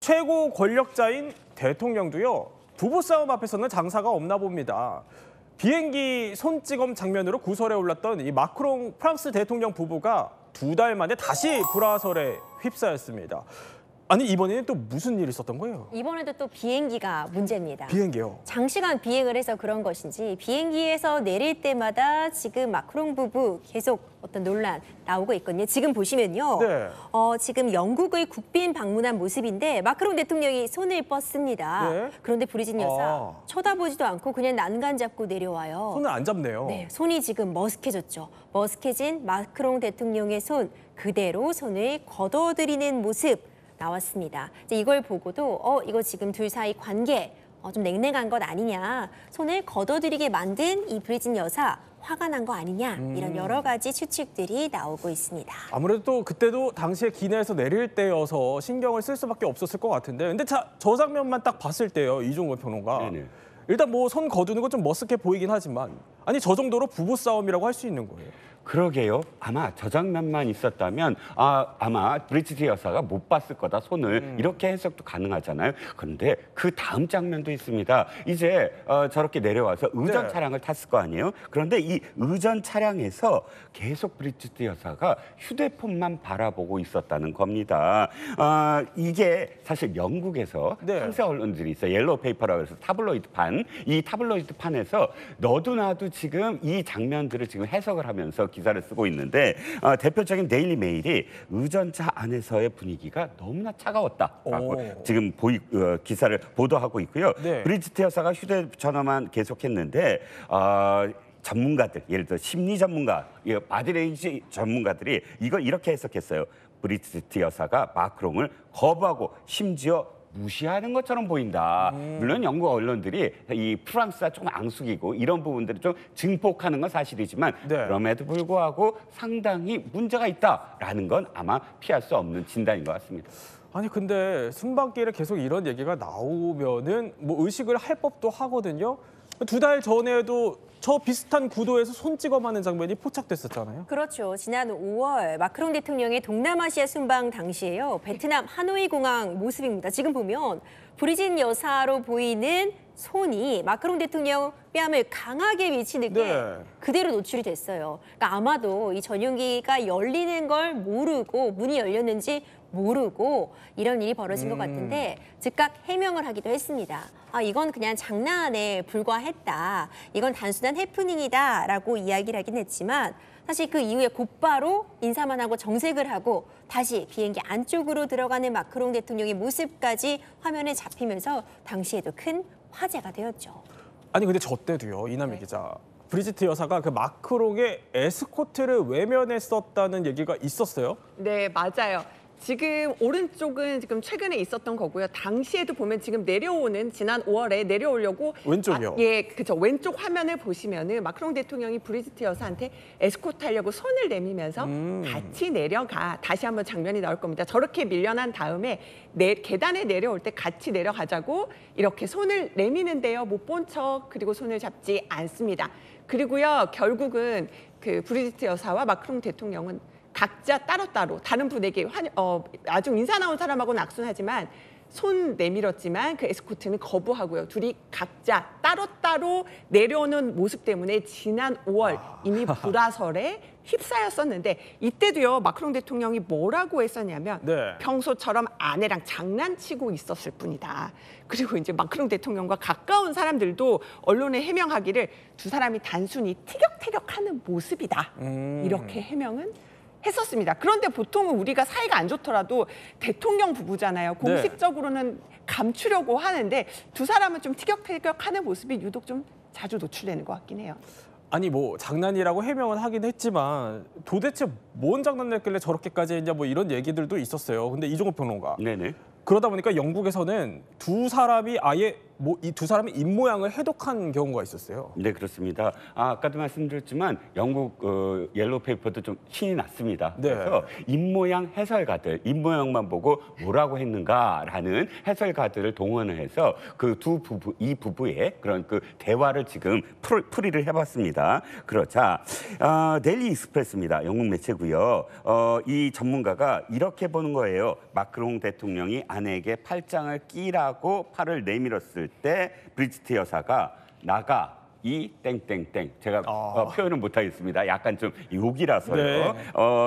최고 권력자인 대통령도요. 부부싸움 앞에서는 장사가 없나 봅니다. 비행기 손찌검 장면으로 구설에 올랐던 이 마크롱 프랑스 대통령 부부가 2달 만에 다시 불화설에 휩싸였습니다. 아니 이번에는 또 무슨 일이 있었던 거예요? 이번에도 또 비행기가 문제입니다. 비행기요? 장시간 비행을 해서 그런 것인지 비행기에서 내릴 때마다 지금 마크롱 부부 계속 어떤 논란 나오고 있거든요. 지금 보시면요. 네. 지금 영국의 국빈 방문한 모습인데 마크롱 대통령이 손을 뻗습니다. 네. 그런데 브리짓 여사 쳐다보지도 않고 그냥 난간 잡고 내려와요. 손을 안 잡네요. 네, 손이 지금 머쓱해졌죠. 머쓱해진 마크롱 대통령의 손 그대로 손을 걷어들이는 모습 나왔습니다. 이제 이걸 보고도 이거 지금 둘 사이 관계 좀 냉랭한 것 아니냐, 손을 걷어들이게 만든 이 브리짓 여사 화가 난 거 아니냐, 이런 여러 가지 추측들이 나오고 있습니다. 아무래도 또 그때도 당시에 기내에서 내릴 때여서 신경을 쓸 수밖에 없었을 것 같은데, 근데 저 장면만 딱 봤을 때요, 이종걸 평론가. 네네. 일단 뭐 손 거두는 건 좀 머쓱해 보이긴 하지만, 아니 저 정도로 부부싸움이라고 할 수 있는 거예요. 그러게요. 아마 저 장면만 있었다면 아마 브리짓 여사가 못 봤을 거다, 손을. 이렇게 해석도 가능하잖아요. 그런데 그 다음 장면도 있습니다. 이제 저렇게 내려와서 의전 차량을 탔을 거 아니에요. 그런데 이 의전 차량에서 계속 브리짓 여사가 휴대폰만 바라보고 있었다는 겁니다. 이게 사실 영국에서 상세 언론들이 있어요. 옐로우 페이퍼라고 해서 타블로이드판. 이 타블로이드판에서 너도 나도 지금 이 장면들을 지금 해석을 하면서 기사를 쓰고 있는데, 대표적인 데일리 메일이 의전차 안에서의 분위기가 너무나 차가웠다라고 지금 기사를 보도하고 있고요. 브리짓 여사가 휴대전화만 계속했는데 전문가들, 예를 들어 심리 전문가, 바디레인지 전문가들이 이걸 이렇게 해석했어요. 브리짓 여사가 마크롱을 거부하고 심지어 무시하는 것처럼 보인다. 물론 영국 언론들이 이 프랑스가 조금 앙숙이고 이런 부분들을 좀 증폭하는 건 사실이지만 그럼에도 불구하고 상당히 문제가 있다라는 건 아마 피할 수 없는 진단인 것 같습니다. 아니 근데 순방길에 계속 이런 얘기가 나오면은 뭐 의식을 할 법도 하거든요. 2달 전에도 저 비슷한 구도에서 손찌검하는 장면이 포착됐었잖아요. 그렇죠. 지난 5월 마크롱 대통령의 동남아시아 순방 당시에요. 베트남 하노이 공항 모습입니다. 지금 보면 브리짓 여사로 보이는 손이 마크롱 대통령 뺨을 강하게 밀치는 게 그대로 노출이 됐어요. 그러니까 아마도 이 전용기가 열리는 걸 모르고, 문이 열렸는지 모르고 이런 일이 벌어진 것 같은데 즉각 해명을 하기도 했습니다. 이건 그냥 장난에 불과했다. 이건 단순한 해프닝이다라고 이야기를 하긴 했지만 사실 그 이후에 곧바로 인사만 하고 정색을 하고 다시 비행기 안쪽으로 들어가는 마크롱 대통령의 모습까지 화면에 잡히면서 당시에도 큰 화제가 되었죠. 아니 근데 저 때도요, 이남희 기자. 브리짓 여사가 그 마크롱의 에스코트를 외면했었다는 얘기가 있었어요? 네, 맞아요. 지금 오른쪽은 지금 최근에 있었던 거고요. 당시에도 보면 지금 내려오는 지난 5월에 내려오려고 왼쪽이요. 그렇죠. 왼쪽 화면을 보시면은 마크롱 대통령이 브리짓 여사한테 에스코트 하려고 손을 내밀면서 같이 내려가. 다시 한번 장면이 나올 겁니다. 저렇게 밀려난 다음에 계단에 내려올 때 같이 내려가자고 이렇게 손을 내미는데요. 못 본 척, 그리고 손을 잡지 않습니다. 그리고요, 결국은 그 브리짓 여사와 마크롱 대통령은 각자 따로따로 다른 분에게 아주 인사 나온 사람하고는 악수하지만 손 내밀었지만 그 에스코트는 거부하고요. 둘이 각자 따로따로 내려오는 모습 때문에 지난 5월 이미 불화설에 휩싸였었는데, 이때도요 마크롱 대통령이 뭐라고 했었냐면 평소처럼 아내랑 장난치고 있었을 뿐이다. 그리고 이제 마크롱 대통령과 가까운 사람들도 언론에 해명하기를 두 사람이 단순히 티격태격하는 모습이다. 이렇게 해명은 했었습니다. 그런데 보통은 우리가 사이가 안 좋더라도 대통령 부부잖아요. 공식적으로는 감추려고 하는데 두 사람은 좀 티격태격하는 모습이 유독 좀 자주 노출되는 것 같긴 해요. 아니 뭐 장난이라고 해명은 하긴 했지만 도대체 뭔 장난냈길래 저렇게까지 했냐, 뭐 이런 얘기들도 있었어요. 근데 이종호 평론가. 그러다 보니까 영국에서는 두 사람이 아예 이 두 사람의 입 모양을 해독한 경우가 있었어요. 네, 그렇습니다. 아까도 말씀드렸지만 영국 옐로우 페이퍼도 좀 신이 났습니다. 네. 그래서 입 모양 해설가들, 입 모양만 보고 뭐라고 했는가라는 해설가들을 동원을 해서 그 이 부부의 그런 그 대화를 지금 풀이를 해봤습니다. 그러자 데일리 익스프레스입니다. 영국 매체고요. 이 전문가가 이렇게 보는 거예요. 마크롱 대통령이 아내에게 팔짱을 끼라고 팔을 내밀었을 때 브리지트 여사가 나가 이 땡땡땡 제가 표현은 못하겠습니다. 약간 좀 욕이라서요. 네.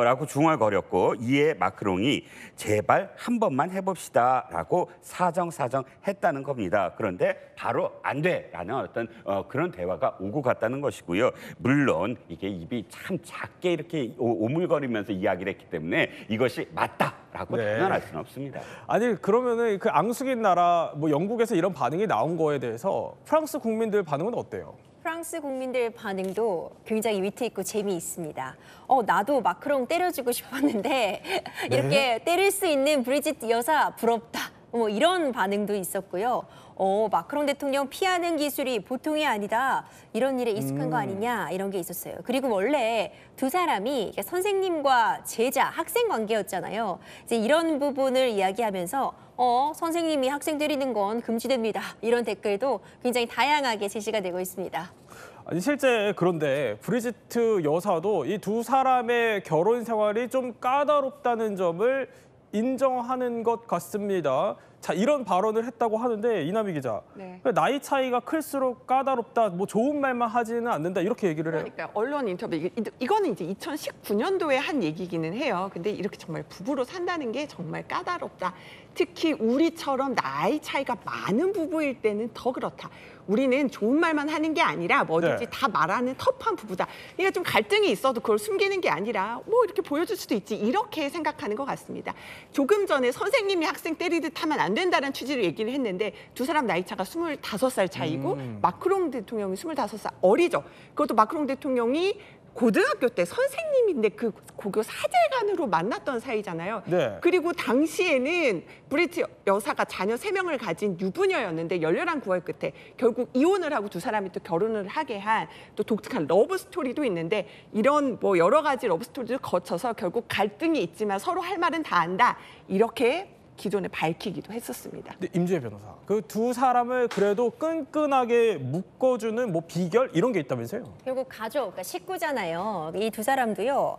라고 중얼거렸고 이에 마크롱이 제발 한 번만 해봅시다라고 사정했다는 겁니다. 그런데 바로 안 돼라는 어떤 그런 대화가 오고 갔다는 것이고요. 물론 이게 입이 참 작게 이렇게 오물거리면서 이야기를 했기 때문에 이것이 맞다라고 네. 단언할 수는 없습니다. 아니 그러면은 그 앙숙인 나라 뭐 영국에서 이런 반응이 나온 거에 대해서 프랑스 국민들 반응은 어때요? 프랑스 국민들 반응도 굉장히 위트 있고 재미있습니다. 나도 마크롱 때려주고 싶었는데 이렇게 때릴 수 있는 브리짓 여사 부럽다. 뭐 이런 반응도 있었고요. 마크롱 대통령 피하는 기술이 보통이 아니다. 이런 일에 익숙한 거 아니냐 이런 게 있었어요. 그리고 원래 두 사람이 선생님과 제자, 학생 관계였잖아요. 이제 이런 부분을 이야기하면서 선생님이 학생 때리는 건 금지됩니다. 이런 댓글도 굉장히 다양하게 제시가 되고 있습니다. 아니 실제 그런데 브리지트 여사도 이 두 사람의 결혼 생활이 좀 까다롭다는 점을 인정하는 것 같습니다. 자, 이런 발언을 했다고 하는데 이남희 기자, 네. 나이 차이가 클수록 까다롭다, 뭐 좋은 말만 하지는 않는다 이렇게 얘기를 해요. 그러니까 언론 인터뷰 이거는 이제 2019년도에 한 얘기기는 해요. 근데 이렇게 정말 부부로 산다는 게 정말 까다롭다. 특히 우리처럼 나이 차이가 많은 부부일 때는 더 그렇다. 우리는 좋은 말만 하는 게 아니라 뭐든지 네. 다 말하는 터프한 부부다. 그러니까 좀 갈등이 있어도 그걸 숨기는 게 아니라 뭐 이렇게 보여줄 수도 있지. 이렇게 생각하는 것 같습니다. 조금 전에 선생님이 학생 때리듯 하면 안 된다는 취지로 얘기를 했는데 두 사람 나이 차가 25살 차이고 마크롱 대통령이 25살 어리죠. 그것도 마크롱 대통령이 고등학교 때 선생님인데 그 고교 사제간으로 만났던 사이잖아요. 네. 그리고 당시에는 브리트 여사가 자녀 3명을 가진 유부녀였는데 열렬한 구애 끝에 결국 이혼을 하고 두 사람이 또 결혼을 하게 한 또 독특한 러브 스토리도 있는데 이런 뭐 여러 가지 러브 스토리를 거쳐서 결국 갈등이 있지만 서로 할 말은 다 안다. 이렇게 기존에 밝히기도 했었습니다. 근데 임지혜 변호사, 그 두 사람을 그래도 끈끈하게 묶어주는 뭐 비결 이런 게 있다면서요? 결국 가족, 그러니까 식구잖아요. 이 두 사람도요,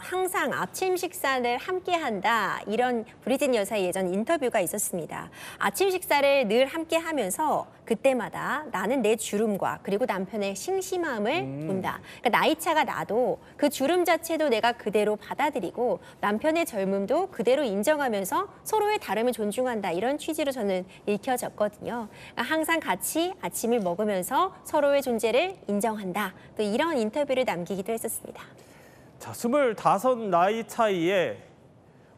항상 아침 식사를 함께 한다. 이런 브리짓 여사의 예전 인터뷰가 있었습니다. 아침 식사를 늘 함께 하면서 그때마다 나는 내 주름과 그리고 남편의 심심함을 본다. 그러니까 나이 차가 나도 그 주름 자체도 내가 그대로 받아들이고 남편의 젊음도 그대로 인정하면서 서로의 다름을 존중한다. 이런 취지로 저는 읽혀졌거든요. 그러니까 항상 같이 아침을 먹으면서 서로의 존재를 인정한다. 또 이런 인터뷰를 남기기도 했었습니다. 자, 25 나이 차이에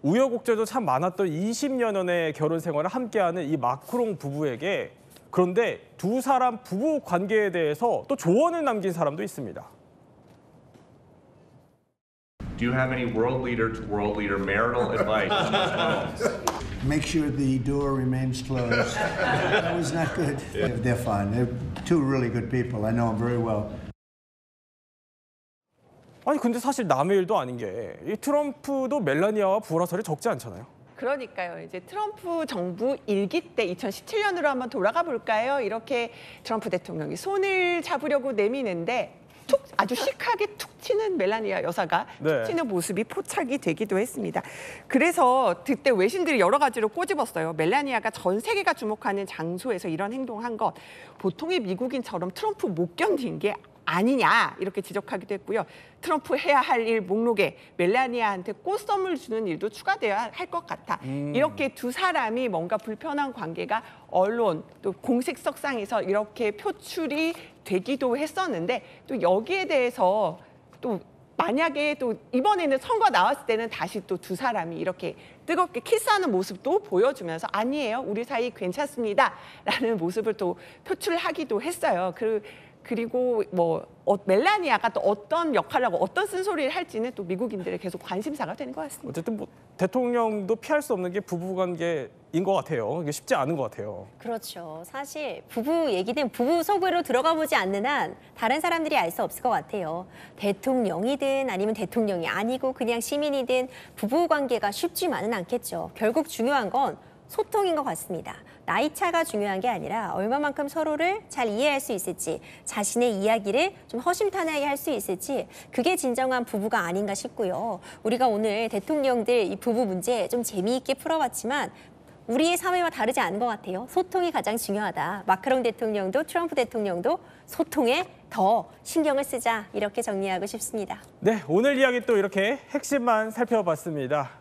우여곡절도 참 많았던 20여년의 결혼 생활을 함께하는 이 마크롱 부부에게 그런데 두 사람 부부 관계에 대해서 또 조언을 남긴 사람도 있습니다. Do you have any world leader to world leader marital advice on those phones? Make sure the door remains closed. That was not good. They're fine. They're two really good people. I know them very well. 아니 근데 사실 남의 일도 아닌 게 이 트럼프도 멜라니아와 불화설이 적지 않잖아요. 그러니까요. 이제 트럼프 정부 일기 때 2017년으로 한번 돌아가 볼까요? 이렇게 트럼프 대통령이 손을 잡으려고 내미는데 아주 시크하게 툭 치는 멜라니아 여사가 네. 툭 치는 모습이 포착이 되기도 했습니다. 그래서 그때 외신들이 여러 가지로 꼬집었어요. 멜라니아가 전 세계가 주목하는 장소에서 이런 행동한 것 보통의 미국인처럼 트럼프 못 견딘 게 아니냐 이렇게 지적하기도 했고요. 트럼프 해야 할 일 목록에 멜라니아한테 꽃선물 주는 일도 추가돼야 할 것 같아. 이렇게 두 사람이 뭔가 불편한 관계가 언론 또 공식 석상에서 이렇게 표출이 되기도 했었는데 또 여기에 대해서 또 만약에 또 이번에는 선거 나왔을 때는 다시 또 두 사람이 이렇게 뜨겁게 키스하는 모습도 보여주면서 아니에요. 우리 사이 괜찮습니다. 라는 모습을 또 표출하기도 했어요. 그리고 뭐 멜라니아가 또 어떤 역할을 하고 어떤 쓴소리를 할지는 또 미국인들의 계속 관심사가 되는 것 같습니다. 어쨌든 뭐 대통령도 피할 수 없는 게 부부관계 것 같아요. 이게 쉽지 않은 것 같아요. 그렇죠. 사실 부부 얘기는 부부 속으로 들어가 보지 않는 한 다른 사람들이 알 수 없을 것 같아요. 대통령이든 아니면 대통령이 아니고 그냥 시민이든 부부 관계가 쉽지만은 않겠죠. 결국 중요한 건 소통인 것 같습니다. 나이 차가 중요한 게 아니라 얼마만큼 서로를 잘 이해할 수 있을지, 자신의 이야기를 좀 허심탄회하게 할 수 있을지, 그게 진정한 부부가 아닌가 싶고요. 우리가 오늘 대통령들 이 부부 문제 좀 재미있게 풀어봤지만 우리의 사회와 다르지 않은 것 같아요. 소통이 가장 중요하다. 마크롱 대통령도 트럼프 대통령도 소통에 더 신경을 쓰자, 이렇게 정리하고 싶습니다. 네, 오늘 이야기 또 이렇게 핵심만 살펴봤습니다.